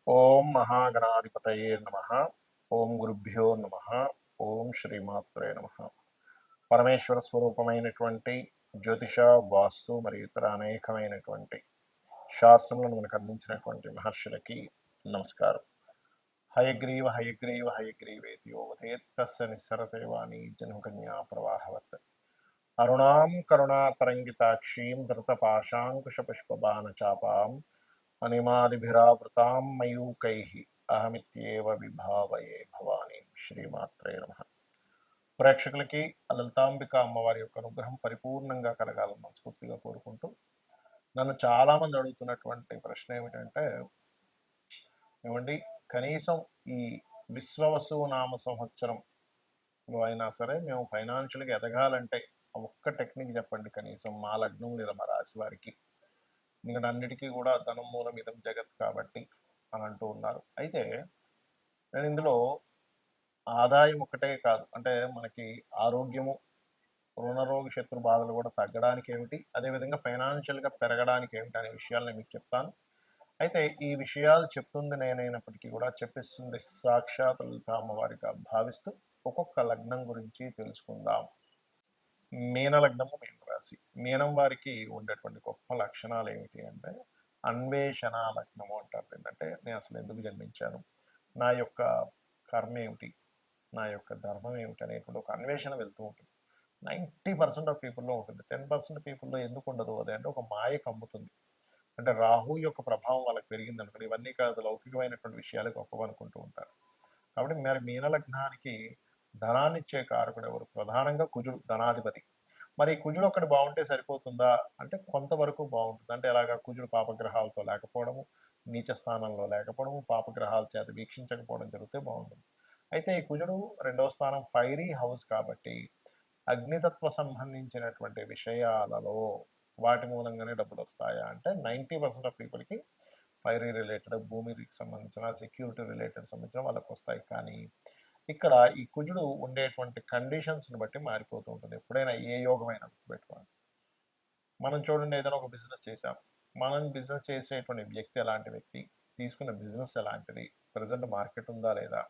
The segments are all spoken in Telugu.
ఓం మహాగణాధిపతయే నమ. ఓం గురుభ్యో నమ. ఓం శ్రీమాత్రే నమ. పరమేశ్వర స్వరూపమైనటువంటి జ్యోతిష, వాస్తు మరియు ఇతర అనేకమైనటువంటి శాస్త్రములను మనకు అందించినటువంటి మహర్షులకి నమస్కారం. హయగ్రీవ హయగ్రీవ హయగ్రీవేతి యోవతేత్తస్య నిస్సరతే వాణి జన్మకన్యా ప్రవాహవత్. అరుణాం కరుణాతరంగితాక్షీం ధృతపాశాంకుశపుష్పబాణచాపాం అనిమాదిభిరావృతాం మయూకైః అహమిత్యేవ విభావయే భవానీ. శ్రీమాత్రే నమః. ప్రేక్షకులకి లలితాంబిక అమ్మవారి యొక్క అనుగ్రహం పరిపూర్ణంగా కలగాలని మనస్ఫూర్తిగా కోరుకుంటూ, నన్ను చాలామంది అడుగుతున్నటువంటి ప్రశ్న ఏమిటంటే, ఏమండి కనీసం ఈ విశ్వవసు నామ సంవత్సరంలో అయినా సరే మేము ఫైనాన్షియల్గా ఎదగాలంటే ఒక్క టెక్నిక్ చెప్పండి కనీసం మా లగ్నం లేదా మా రాశి వారికి. ఎందుకంటే అన్నిటికీ కూడా ధనం మూలం ఇదం జగత్ కాబట్టి అని అంటూ ఉన్నారు. అయితే నేను ఇందులో ఆదాయం ఒకటే కాదు, అంటే మనకి ఆరోగ్యము, రుణరోగ శత్రు బాధలు కూడా తగ్గడానికి ఏమిటి, అదేవిధంగా ఫైనాన్షియల్గా పెరగడానికి ఏమిటి అనే విషయాలను మీకు చెప్తాను. అయితే ఈ విషయాలు చెప్తుంది నేనైనప్పటికీ కూడా చెప్పిస్తుంది సాక్షాత్ లలిత అమ్మవారిగా భావిస్తూ ఒక్కొక్క లగ్నం గురించి తెలుసుకుందాం. మీన లగ్నము, మీన రాశి. మీనం వారికి ఉండేటువంటి గొప్ప లక్షణాలు ఏమిటి అంటే అన్వేషణ లగ్నము అంటారు. ఏంటంటే నేను అసలు ఎందుకు జన్మించాను, నా యొక్క కర్మ ఏమిటి, నా యొక్క ధర్మం ఏమిటి అనేటువంటి ఒక అన్వేషణ వెళ్తూ ఉంటుంది. 90% ఆఫ్ పీపుల్లో ఉంటుంది. 10% పీపుల్లో ఎందుకు ఉండదు అదే అంటే ఒక మాయ కమ్ముతుంది. అంటే రాహు యొక్క ప్రభావం వాళ్ళకి పెరిగింది అనుకోండి, ఇవన్నీ కాదు లౌకికమైనటువంటి విషయాలు గొప్పవి అనుకుంటూ ఉంటారు. కాబట్టి మరి మీన లగ్నానికి ధనాన్ని ఇచ్చే కారకుడు ఎవరు? ప్రధానంగా కుజుడు, ధనాధిపతి. మరి కుజుడు ఒక్కటి బాగుంటే సరిపోతుందా అంటే కొంతవరకు బాగుంటుంది. అంటే ఎలాగా? కుజుడు పాపగ్రహాలతో లేకపోవడము, నీచ స్థానంలో లేకపోవడము, పాపగ్రహాల చేత వీక్షించకపోవడం జరిగితే బాగుంటుంది. అయితే ఈ కుజుడు రెండవ స్థానం ఫైరీ హౌస్ కాబట్టి అగ్నితత్వ సంబంధించినటువంటి విషయాలలో వాటి మూలంగానే డబ్బులు వస్తాయా అంటే 90% ఆఫ్ పీపుల్కి ఫైరీ రిలేటెడ్, భూమికి సంబంధించిన, సెక్యూరిటీ రిలేటెడ్ సంబంధించిన వాళ్ళకి వస్తాయి. కానీ ఇక్కడ ఈ కుజుడు ఉండేటువంటి కండిషన్స్ని బట్టి మారిపోతూ ఉంటుంది. ఎప్పుడైనా ఏ యోగమైనా గుర్తుపెట్టుకోండి. మనం చూడండి, ఏదైనా ఒక బిజినెస్ చేసాం, మనం బిజినెస్ చేసేటువంటి వ్యక్తి ఎలాంటి వ్యక్తి, తీసుకున్న బిజినెస్ ఎలాంటిది, ప్రజెంట్ మార్కెట్ ఉందా లేదా,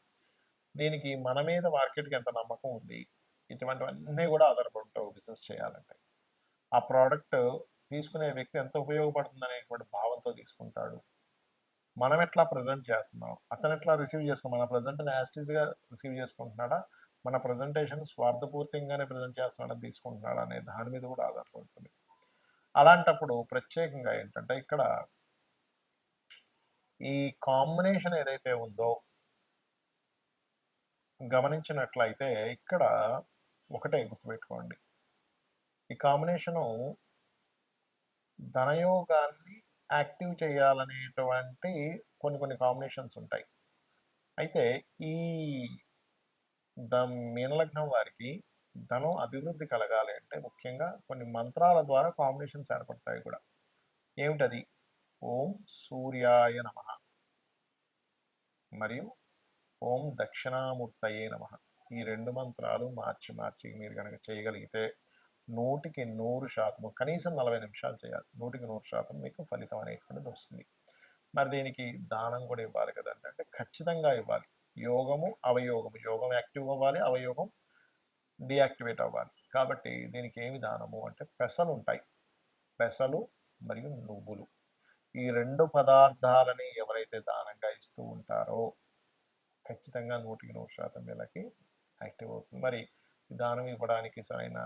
దీనికి మన మీద మార్కెట్కి ఎంత నమ్మకం ఉంది, ఇటువంటివన్నీ కూడా ఆధారపడి ఉంటాయి బిజినెస్ చేయాలంటే. ఆ ప్రోడక్ట్ తీసుకునే వ్యక్తి ఎంత ఉపయోగపడుతుంది అనేటువంటి భావంతో తీసుకుంటాడు. మనం ఎట్లా ప్రజెంట్ చేస్తున్నాం, అతను ఎట్లా రిసీవ్ చేసుకున్నాం, మన ప్రజెంట్ని యాస్టీస్గా రిసీవ్ చేసుకుంటున్నాడా, మన ప్రజెంటేషన్ స్వార్థపూర్తిగానే ప్రజెంట్ చేస్తున్నాడా, తీసుకుంటున్నాడా అనే దాని మీద కూడా ఆధారపడుతుంది. అలాంటప్పుడు ప్రత్యేకంగా ఏంటంటే ఇక్కడ ఈ కాంబినేషన్ ఏదైతే ఉందో గమనించినట్లయితే ఇక్కడ ఒకటే గుర్తుపెట్టుకోండి, ఈ కాంబినేషను ధనయోగాన్ని యాక్టివ్ చేయాలనేటువంటి కొన్ని కాంబినేషన్స్ ఉంటాయి. అయితే ఈ మీనలగ్నం వారికి ధనం అభివృద్ధి కలగాలి అంటే ముఖ్యంగా కొన్ని మంత్రాల ద్వారా కాంబినేషన్స్ ఏర్పడతాయి కూడా. ఏమిటది? ఓం సూర్యాయ నమః మరియు ఓం దక్షిణామూర్తయే నమః. ఈ రెండు మంత్రాలు మార్చి మీరు కనుక చేయగలిగితే 100% కనీసం 40 నిమిషాలు చేయాలి. 100% మీకు ఫలితం అనేటువంటిది వస్తుంది. మరి దీనికి దానం కూడా ఇవ్వాలి కదండి, అంటే ఖచ్చితంగా ఇవ్వాలి. యోగము అవయోగము, యోగం యాక్టివ్ అవ్వాలి, అవయోగం డియాక్టివేట్ అవ్వాలి. కాబట్టి దీనికి ఏమి దానము అంటే పెసలు ఉంటాయి, పెసలు మరియు నువ్వులు. ఈ రెండు పదార్థాలని ఎవరైతే దానంగా ఇస్తూ ఉంటారో ఖచ్చితంగా 100% వీళ్ళకి యాక్టివ్ అవుతుంది. మరి దానం ఇవ్వడానికి సరైన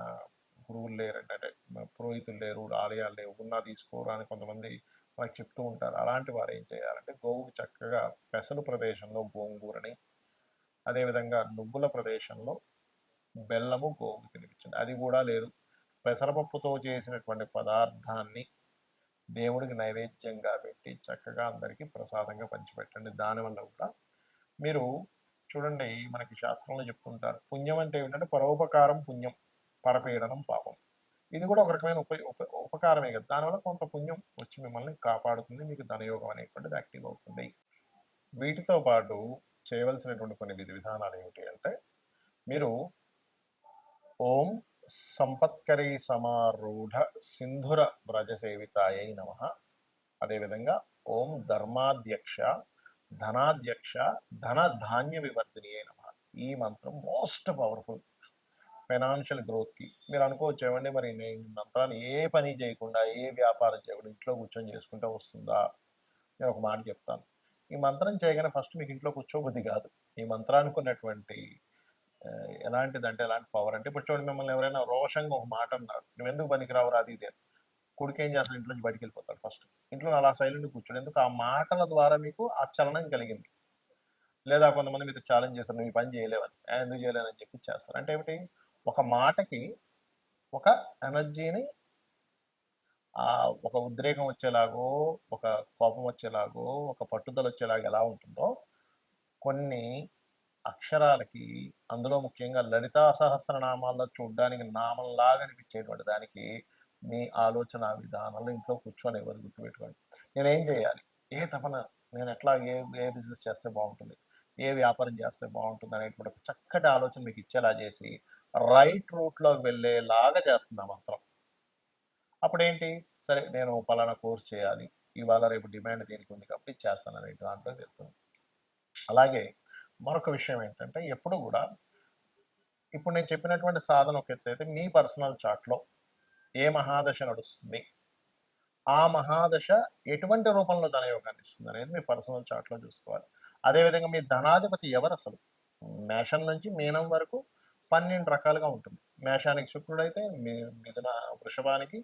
గురువులు లేరు, అంటే పురోహితులు లేరు, ఆలయాలు లేవు, ఉన్నా తీసుకోరు అని కొంతమంది మనకు చెప్తూ ఉంటారు. అలాంటి వారు ఏం చేయాలంటే గోవుకి చక్కగా పెసలు ప్రదేశంలో గోంగూరని, అదేవిధంగా నువ్వుల ప్రదేశంలో బెల్లము గోవుకి తినిపించండి. అది కూడా లేదు, పెసరపప్పుతో చేసినటువంటి పదార్థాన్ని దేవుడికి నైవేద్యంగా పెట్టి చక్కగా అందరికీ ప్రసాదంగా పంచిపెట్టండి. దానివల్ల కూడా మీరు చూడండి, మనకి శాస్త్రంలో చెప్తుంటారు పుణ్యం అంటే ఏమిటంటే పరోపకారం పుణ్యం, పరపీడనం పాపం. ఇది కూడా ఒక రకమైన ఉపకారమే కదా, దానివల్ల కొంత పుణ్యం వచ్చి మిమ్మల్ని కాపాడుతుంది, మీకు ధనయోగం అనేటువంటిది యాక్టివ్ అవుతుంది. వీటితో పాటు చేయవలసినటువంటి కొన్ని విధి విధానాలు ఏమిటి అంటే మీరు ఓం సంపత్కరీ సమారూఢ సింధుర వ్రజసేవితాయై నమః, అదేవిధంగా ఓం ధర్మాధ్యక్ష ధనాధ్యక్ష ధన ధాన్య వివర్ధిని అయిన ఈ మంత్రం మోస్ట్ పవర్ఫుల్ ఫైనాన్షియల్ గ్రోత్కి. మీరు అనుకోవచ్చు ఏమండి మరి నేను ఈ మంత్రాన్ని ఏ పని చేయకుండా ఏ వ్యాపారం చేయకుండా ఇంట్లో కూర్చొని చేసుకుంటే వస్తుందా? నేను ఒక మాట చెప్తాను. ఈ మంత్రం చేయగానే ఫస్ట్ మీకు ఇంట్లో కూర్చోబుద్ధి కాదు. ఈ మంత్రానికి ఉన్నటువంటి ఎలాంటిదంటే ఎలాంటి పవర్ అంటే, ఇప్పుడు చూడండి మిమ్మల్ని ఎవరైనా రోషంగా ఒక మాట అన్నారు, నువ్వు ఎందుకు పనికిరావురా అది ఇది అని. కొడుకు ఏం చేస్తాడు, ఇంట్లో నుంచి బయటికి వెళ్ళిపోతాడు ఫస్ట్. ఇంట్లో అలా సైలెంట్ కూర్చోడు, ఎందుకు ఆ మాటల ద్వారా మీకు ఆ చలనం కలిగింది. లేదా కొంతమంది మీతో ఛాలెంజ్ చేస్తారు, నువ్వు ఈ పని చేయలేవని, ఎందుకు చేయలేనని చెప్పి చేస్తారు. అంటే ఏమిటి, ఒక మాటకి ఒక ఎనర్జీని ఒక ఉద్రేకం వచ్చేలాగో, ఒక కోపం వచ్చేలాగో, ఒక పట్టుదల వచ్చేలాగా ఎలా ఉంటుందో, కొన్ని అక్షరాలకి, అందులో ముఖ్యంగా లలితా సహస్రనామాల్లో చూడడానికి నామంలాగా అనిపించేటువంటి దానికి మీ ఆలోచన విధానంలో ఇంట్లో కూర్చొని ఎవరు గుర్తుపెట్టుకోండి. నేనేం చేయాలి, ఏ తపన, నేను ఎట్లా ఏ బిజినెస్ చేస్తే బాగుంటుంది, ఏ వ్యాపారం చేస్తే బాగుంటుంది అనేటువంటి ఒక చక్కటి ఆలోచన మీకు ఇచ్చేలా చేసి రైట్ రూట్లోకి వెళ్ళేలాగా చేస్తుంది ఆ మంత్రం. అప్పుడేంటి, సరే నేను పలానా కోర్స్ చేయాలి, ఇవాళ రేపు డిమాండ్ దీనికి ఉంది కాబట్టి చేస్తాను అనే దాంట్లో చెప్తుంది. అలాగే మరొక విషయం ఏంటంటే, ఎప్పుడు కూడా ఇప్పుడు నేను చెప్పినటువంటి సాధన ఒక ఎత్తు అయితే, మీ పర్సనల్ చార్ట్లో ఏ మహాదశ నడుస్తుంది, ఆ మహాదశ ఎటువంటి రూపంలో ధనయోగాన్ని ఇస్తుంది అనేది మీ పర్సనల్ చార్ట్లో చూసుకోవాలి. అదేవిధంగా మీ ధనాధిపతి ఎవరు అసలు, మేషం నుంచి మీనం వరకు 12 రకాలుగా ఉంటుంది. మేషానికి శుక్రుడు అయితే, మిథున వృషభానికి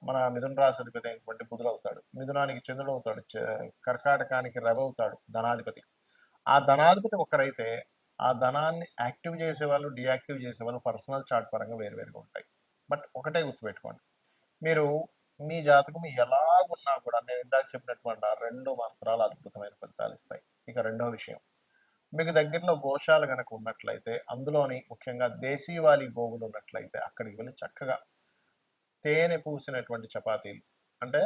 మన మిథున రాశి అధిపతి అయినటువంటి బుధుడు అవుతాడు, మిథునానికి చంద్రుడు అవుతాడు, కర్కాటకానికి రవి అవుతాడు ధనాధిపతి. ఆ ధనాధిపతి ఒకరైతే ఆ ధనాన్ని యాక్టివ్ చేసేవాళ్ళు, డియాక్టివ్ చేసేవాళ్ళు పర్సనల్ చార్ట్ పరంగా వేరువేరుగా ఉంటాయి. బట్ ఒకటే గుర్తుపెట్టుకోండి, మీరు మీ జాతకం ఎలాగున్నా కూడా నేను ఇందాక చెప్పినటువంటి 2 మంత్రాలు అద్భుతమైన ఫలితాలు ఇస్తాయి. ఇక రెండో విషయం, మీకు దగ్గరలో గోశాల కనుక ఉన్నట్లయితే, అందులోని ముఖ్యంగా దేశీవాలి గోవులు ఉన్నట్లయితే అక్కడికి వెళ్ళి చక్కగా తేనె పూసినటువంటి చపాతీలు, అంటే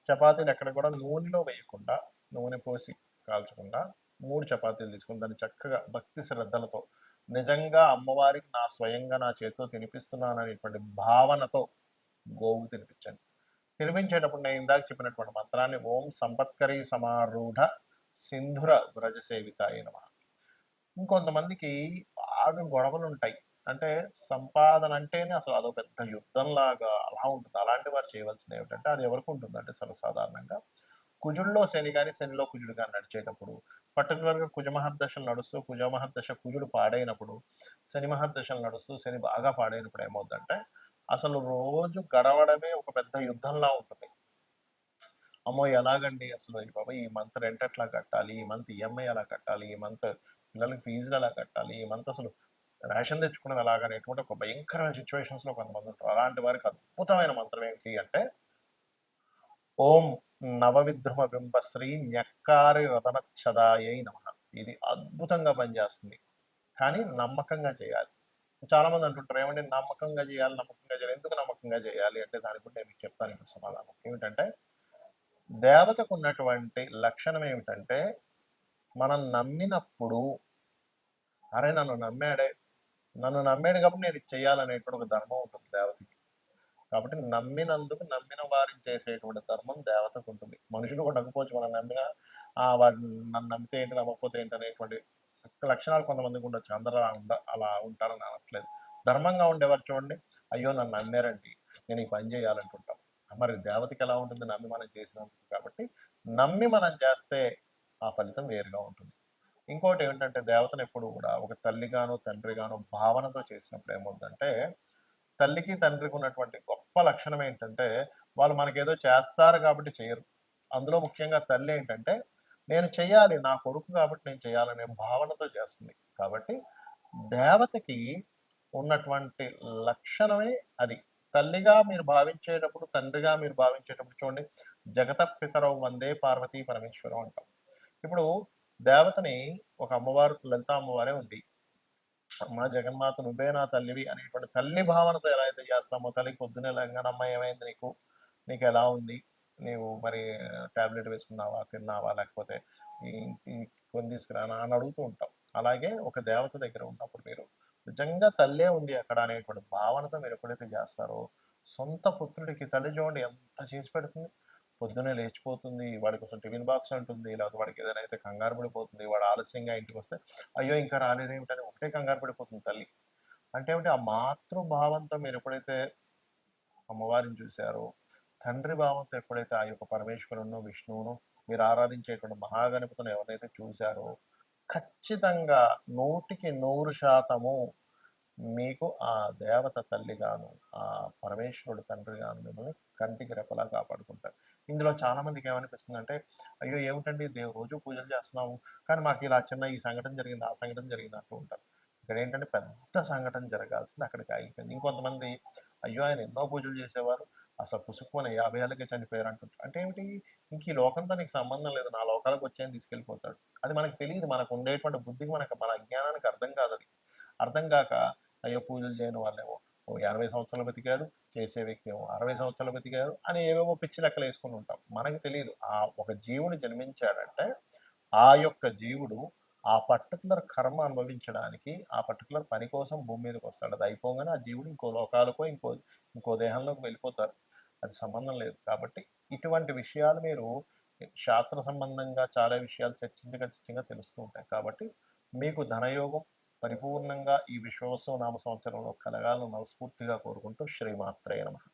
చపాతీలు ఎక్కడ కూడా నూనెలో వేయకుండా, నూనె పోసి కాల్చకుండా 3 చపాతీలు తీసుకుని దాన్ని చక్కగా భక్తి శ్రద్ధలతో, నిజంగా అమ్మవారికి నా స్వయంగా నా చేతితో తినిపిస్తున్నాను అనేటువంటి భావనతో గోవుకు తినిపించండి. తినిపించేటప్పుడు నేను ఇందాక చెప్పినటువంటి మంత్రాన్ని ఓం సంపత్కరీ సమారూఢ సింధుర వ్రజసేవితాయ నమః. ఇంకొంతమందికి బాగా గొడవలు ఉంటాయి, అంటే సంపాదన అంటేనే అసలు అదో పెద్ద యుద్ధంలాగా అలా ఉంటుంది. అలాంటి వారు చేయవలసింది ఏమిటంటే, అది ఎవరికి ఉంటుందంటే సర్వసాధారణంగా కుజుల్లో శని కానీ శనిలో కుజుడు కానీ నడిచేటప్పుడు, పర్టికులర్గా కుజమహర్దశలు నడుస్తూ కుజమహర్దశ కుజుడు పాడైనప్పుడు, శని మహర్దశలు నడుస్తూ శని బాగా పాడైనప్పుడు ఏమవుతుందంటే, అసలు రోజు గడవడమే ఒక పెద్ద యుద్ధంలా ఉంటుంది. అమ్మో ఎలాగండి అసలు ఈ బాబా, ఈ మంత్ రెంట్ ఎట్లా కట్టాలి, ఈ మంత్ ఈఎంఐ ఎలా కట్టాలి, ఈ మంత్ పిల్లలకి ఫీజులు ఎలా కట్టాలి, ఈ మంత్ అసలు రేషన్ తెచ్చుకున్నది ఎలాగనేటువంటి ఒక భయంకరమైన సిచ్యువేషన్స్లో కొంతమంది ఉంటారు. అలాంటి వారికి అద్భుతమైన మంత్రం ఏంటి అంటే, ఓం నవవిద్రుమ బింబశ్రీ న్యక్కారి రతనచ్చదాయై నమ. ఇది అద్భుతంగా పనిచేస్తుంది, కానీ నమ్మకంగా చేయాలి. చాలా మంది అంటుంటారు, ఏమంటే నమ్మకంగా చేయాలి, నమ్మకంగా చేయాలి. ఎందుకు నమ్మకంగా చేయాలి అంటే, దానికి కూడా నేను మీకు చెప్తాను ఇప్పుడు సమాధానం. ఏమిటంటే, దేవతకు ఉన్నటువంటి లక్షణం ఏమిటంటే, మనం నమ్మినప్పుడు, అరే నన్ను నమ్మాడు కాబట్టి నేను ఇది చేయాలనేటువంటి ఒక ధర్మం ఉంటుంది దేవతకి. కాబట్టి నమ్మినందుకు నమ్మిన వారిని చేసేటువంటి ధర్మం దేవతకు ఉంటుంది. మనుషులు కూడా నమ్మకపోవచ్చు, మనం నమ్మిన వాడు నన్ను నమ్మితే ఏంటి నమ్మకపోతే ఏంటి అనేటువంటి లక్షణాలు కొంతమందికి ఉండొచ్చు. అందరూ అలా ఉంటారని అనట్లేదు. ధర్మంగా ఉండేవారు చూడండి, అయ్యో నన్ను నమ్మారండి, నేను ఈ పని చేయాలంటుంటాం. మరి దేవతకి ఎలా ఉంటుంది, నమ్మి మనం చేసినందుకు. కాబట్టి నమ్మి మనం చేస్తే ఆ ఫలితం వేరుగా ఉంటుంది. ఇంకోటి ఏమిటంటే, దేవతను ఎప్పుడు కూడా ఒక తల్లిగానో తండ్రిగానో భావనతో చేసినప్పుడు ఏమవుతుందంటే, తల్లికి తండ్రికి ఉన్నటువంటి గొప్ప లక్షణం ఏంటంటే, వాళ్ళు మనకేదో చేస్తారు కాబట్టి చేయరు. అందులో ముఖ్యంగా తల్లి ఏంటంటే, నేను చెయ్యాలి, నా కొడుకు కాబట్టి నేను చేయాలనే భావనతో చేస్తుంది. కాబట్టి దేవతకి ఉన్నటువంటి లక్షణమే అది. తల్లిగా మీరు భావించేటప్పుడు, తండ్రిగా మీరు భావించేటప్పుడు చూడండి, జగత పితరవు వందే పార్వతీ పరమేశ్వరం అంటాం. ఇప్పుడు దేవతని ఒక అమ్మవారు, లలిత అమ్మవారే ఉంది. అమ్మ జగన్మాత నువ్వే నా తల్లివి అనేటువంటి తల్లి భావనతో ఎలా అయితే చేస్తామో, తల్లికి పొద్దునే లేగానే అమ్మ ఏమైంది నీకు ఎలా ఉంది, నీవు మరి టాబ్లెట్ వేసుకున్నావా, తిన్నావా, లేకపోతే కొని తీసుకురానా అని అడుగుతూ ఉంటాం. అలాగే ఒక దేవత దగ్గర ఉన్నప్పుడు మీరు నిజంగా తల్లే ఉంది అక్కడ అనేటువంటి భావనతో మీరు ఎప్పుడైతే చేస్తారో, సొంత పుత్రుడికి తల్లి చూడండి ఎంత చేసి పెడుతుంది. పొద్దున్నే లేచిపోతుంది, వాడి కోసం టిఫిన్ బాక్స్ అంటుంది, లేకపోతే వాడికి ఏదైనా అయితే కంగారు పడిపోతుంది, వాడు ఆలస్యంగా ఇంటికొస్తే, అయ్యో! ఇంకా రాలేదేమిటని ఒకటే కంగారు పడిపోతుంది తల్లి. అంటే ఏమిటి ఆ మాతృభావంతో మీరెప్పుడైతే అమ్మవారిని చూసారో, తండ్రి భావంతో ఎప్పుడైతే ఆ యొక్క పరమేశ్వరుడినో, విష్ణువునో మీరు ఆరాధించేటువంటి మహాగణపతిని ఎవరినైతే చూసారో, ఖచ్చితంగా 100% మీకు ఆ దేవత తల్లిగాను, ఆ పరమేశ్వరుడు తండ్రిగాను మిమ్మల్ని కంటికి రెప్పలా కాపాడుకుంటారు. ఇందులో చాలామందికి ఏమనిపిస్తుందంటే, అయ్యో! ఏమిటండి రోజు పూజలు చేస్తున్నాము, కానీ మాకు ఇలా చిన్న ఈ సంఘటన జరిగింది, ఆ సంఘటన జరిగింది అంటూ ఉంటారు. ఇక్కడేంటంటే పెద్ద సంఘటన జరగాల్సింది అక్కడికి ఆగిపోయింది. ఇంకొంతమంది అయ్యో! ఆయన ఎన్నో పూజలు చేసేవారు, అసలు పుసుక్కుమని 50 ఏళ్ళకే చనిపోయారు అంటుంటారు. అంటే ఏమిటి? ఇంక ఈ లోకంతో నీకు సంబంధం లేదు, నా లోకాలకు వచ్చి తీసుకెళ్ళిపోతాడు. అది మనకు తెలీదు. మనకు ఉండేటువంటి బుద్ధికి మన అజ్ఞానానికి అర్థం కాదది. అర్థం గాక అయ్యో! పూజలు చేయని వాళ్ళేమో ఓ 80 సంవత్సరాలు బతికారు, చేసే వ్యక్తి ఏమో 60 సంవత్సరాలు బతికారు అని ఏవేవో పిచ్చి లెక్కలేసుకొని ఉంటాం. మనకు తెలీదు. ఒక జీవుడు జన్మించాడంటే, ఆ యొక్క జీవుడు ఆ పర్టిక్యులర్ కర్మ అనుభవించడానికి, ఆ పర్టిక్యులర్ పని కోసం భూమి మీదకొస్తాడు. అది అయిపోగానే ఆ జీవుడు ఇంకో లోకాలకో, ఇంకో దేహంలోకి వెళ్ళిపోతారు. అది సంబంధం లేదు. కాబట్టి ఇటువంటి విషయాలు మీరు శాస్త్ర సంబంధంగా చాలా విషయాలు చర్చించగా తెలుస్తూ ఉంటాయి. కాబట్టి మీకు ధనయోగం పరిపూర్ణంగా ఈ విశ్వవసు నామ సంవత్సరంలో కలగాలని మనస్ఫూర్తిగా కోరుకుంటూ శ్రీమాత్రే నమః.